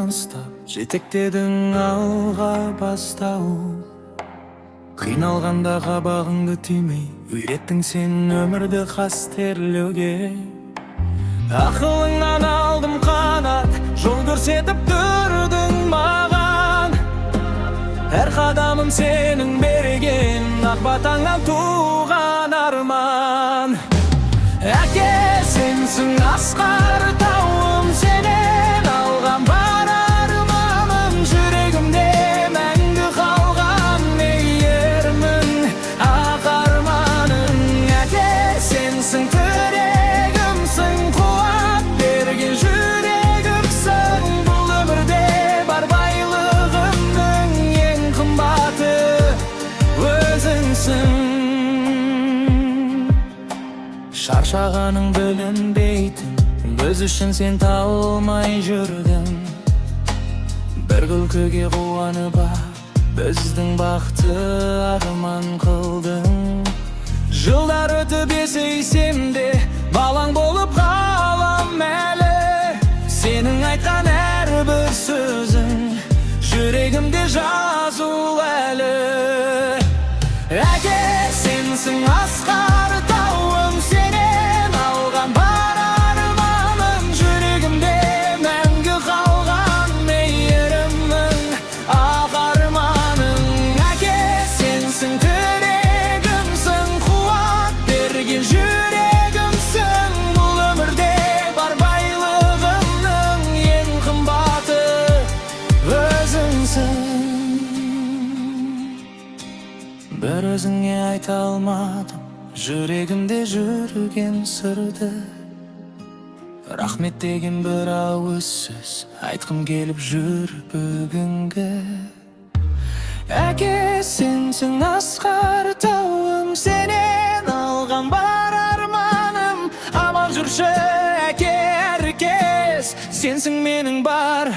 алыстап, жетектедің алға бастау. Қиналғанда қабағыңды түймей, үйреттің сен өмірді қастерлеуге. Ақылыңнан алдым қанат, жол көрсетіп тұрдың маған. Әр қадамым сенің берген, ақ батаңнан туған арман. Әке, сенсің асқар тауым, сенен алған бар арманым. Жүрегімде мәңгі қалған мейірімің, ақ арманың. Әке, сенсің тірегімсің, қуат берген жүрегімсің. Бұл өмірде бар байлығымның ең қымбаты өзіңсің. Шаршағаның білінбейтін, біз үшін сен табылмай жүрдің. Бір күлкіге қуанып біздің бақты арман қылдың. Жылдар өтіп есейсем де, балаң болып қалам әлі. Сенің айтқан әрбір сөзің жүрегімде жазулы әлі. Әке, сенсің асқар тауым, сенен алған бар арманым. Жүрегімде мәңгі қалған мейірімің, ақ арманың. Әке, сенсің тірегімсің, қуат берген жүрегімсің. Бұл өмірде бар байлығымның ең қымбаты өзіңсің. Бір өзіңе айта алмадым жүрегімде жүрген сырды. Рахмет деген бір ауыз сөз айтқым келіп жүр бүгінгі. Әке, сенсің асқар тауым, сенен алған бар арманым. Аман жүрші әке әркез, сенсің менің бар